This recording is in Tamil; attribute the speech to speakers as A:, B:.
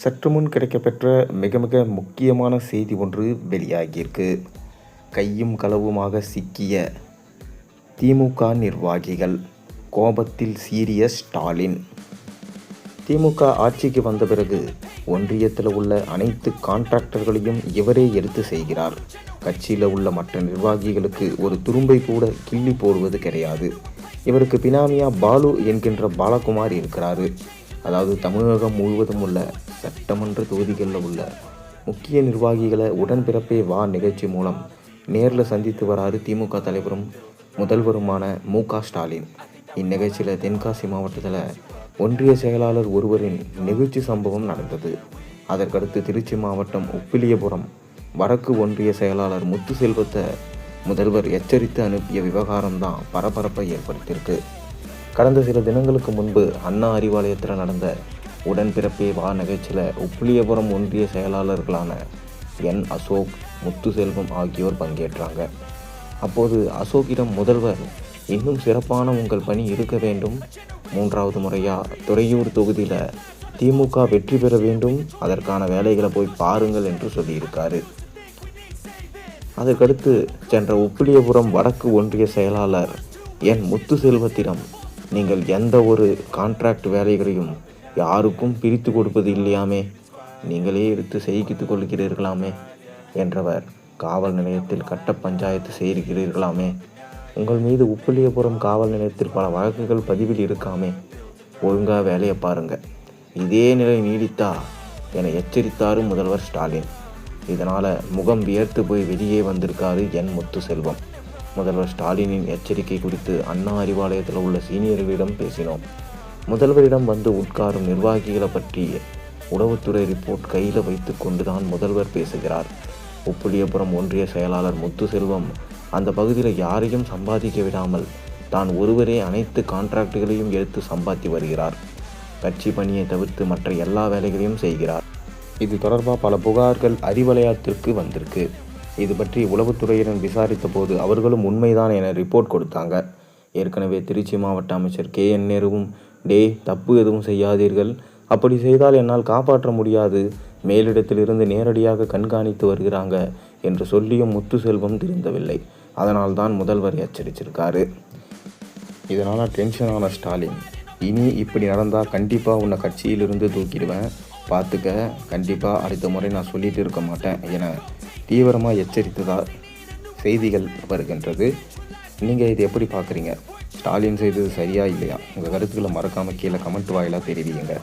A: சற்று முன் கிடைக்கப்பெற்ற மிக மிக முக்கியமான செய்தி ஒன்று வெளியாகியிருக்கு. கையும் களவுமாக சிக்கிய திமுக நிர்வாகிகள், கோபத்தில் சீறிய ஸ்டாலின். திமுக ஆட்சிக்கு வந்த பிறகு ஒன்றியத்தில் உள்ள அனைத்து கான்ட்ராக்டர்களையும் இவரே எடுத்து செய்கிறார். கட்சியில் உள்ள மற்ற நிர்வாகிகளுக்கு ஒரு துரும்பை கூட கிள்ளி போடுவது கிடையாது. இவருக்கு பினாமியா பாலு என்கின்ற பாலகுமார் இருக்கிறாரு. அதாவது தமிழகம் முழுவதும் உள்ள சட்டமன்ற தொகுதிகளில் உள்ள முக்கிய நிர்வாகிகளை உடன்பிறப்பே வா நிகழ்ச்சி மூலம் நேரில் சந்தித்து வராரு திமுக தலைவரும் முதல்வருமான மு.க. ஸ்டாலின். இந்நிகழ்ச்சியில் தென்காசி மாவட்டத்தில் ஒன்றிய செயலாளர் ஒருவரின் நெகிழ்ச்சி சம்பவம் நடந்தது. அதற்கடுத்து திருச்சி மாவட்டம் உப்பிலியபுரம் வடக்கு ஒன்றிய செயலாளர் முத்துசெல்வத்தை முதல்வர் எச்சரித்து அனுப்பிய விவகாரம்தான் பரபரப்பை ஏற்படுத்தியிருக்கு. கடந்த சில தினங்களுக்கு முன்பு அண்ணா அறிவாலயத்தில் நடந்த உடன்பிறப்பே வா நிகழ்ச்சியில் உப்பிலியபுரம் ஒன்றிய செயலாளர்களான என். அசோக், முத்துசெல்வம் ஆகியோர் பங்கேற்றாங்க. அப்போது அசோக்கிடம் முதல்வர், இன்னும் சிறப்பான உங்கள் பணி இருக்க வேண்டும், 3வது முறையாக துறையூர் தொகுதியில் திமுக வெற்றி பெற வேண்டும், அதற்கான வேலைகளை போய் பாருங்கள் என்று சொல்லியிருக்காரு. அதற்கடுத்து சென்ற உப்பிலியபுரம் வடக்கு ஒன்றிய செயலாளர் என். முத்துசெல்வத்திடம், நீங்கள் எந்த ஒரு கான்ட்ராக்ட் வேலைகளையும் யாருக்கும் பிரித்து கொடுப்பது இல்லையாமே, நீங்களே எடுத்து செய்கித்து கொள்கிறீர்களாமே என்றவர், காவல் நிலையத்தில் கட்ட பஞ்சாயத்து செய்கிறீர்களாமே, உங்கள் மீது உப்பிலியபுரம் காவல் நிலையத்தில் பல வழக்குகள் பதிவில் இருக்காமே, ஒழுங்காக வேலையை பாருங்க, இதே நிலை நீடித்தா என எச்சரித்தார் முதல்வர் ஸ்டாலின். இதனால் முகம் வியர்த்து போய் வெளியே வந்திருக்காரு என். முத்துசெல்வம். முதல்வர் ஸ்டாலினின் எச்சரிக்கை குறித்து அண்ணா அறிவாலயத்தில் உள்ள சீனியர்களிடம் பேசினோம். முதல்வரிடம் வந்து உட்காரும் நிர்வாகிகளை பற்றி உளவுத்துறை ரிப்போர்ட் கையில் வைத்து கொண்டுதான் முதல்வர் பேசுகிறார். உப்பிலியபுரம் ஒன்றிய செயலாளர் முத்துசெல்வம் அந்த பகுதியில் யாரையும் சம்பாதிக்க விடாமல் தான் ஒருவரே அனைத்து கான்ட்ராக்டுகளையும் எடுத்து சம்பாதி வருகிறார். கட்சி பணியை தவிர்த்து மற்ற எல்லா வேலைகளையும் செய்கிறார். இது தொடர்பாக பல புகார்கள் அறிவாலயத்திற்கு வந்திருக்கு. இது பற்றி உளவுத்துறையினர் விசாரித்த போது அவர்களும் உண்மைதான் என ரிப்போர்ட் கொடுத்தாங்க. ஏற்கனவே திருச்சி மாவட்ட அமைச்சர் கே.என். நேருவும், தப்பு எதுவும் செய்யாதீர்கள், அப்படி செய்தால் என்னால் காப்பாற்ற முடியாது, மேலிடத்திலிருந்து நேரடியாக கண்காணித்து வருகிறாங்க என்று சொல்லியும் முத்துசெல்வம் திருந்தவில்லை. அதனால் தான் முதல்வர் எச்சரிச்சிருக்காரு. இதனால் டென்ஷனான ஸ்டாலின், இனி இப்படி நடந்தால் கண்டிப்பாக உன்னை கட்சியிலிருந்து தூக்கிடுவேன், பார்த்துக்க, கண்டிப்பாக அடுத்த முறை நான் சொல்லிட்டு இருக்க மாட்டேன் என தீவிரமாக எச்சரித்ததாக செய்திகள் வருகின்றது. நீங்கள் இது எப்படி பார்க்குறீங்க? ஸ்டாலின் செய்தது சரியா இல்லையா? உங்கள் கருத்துக்களை மறக்காமல் கீழே கமெண்ட் வாயிலாக தெரிவிங்க.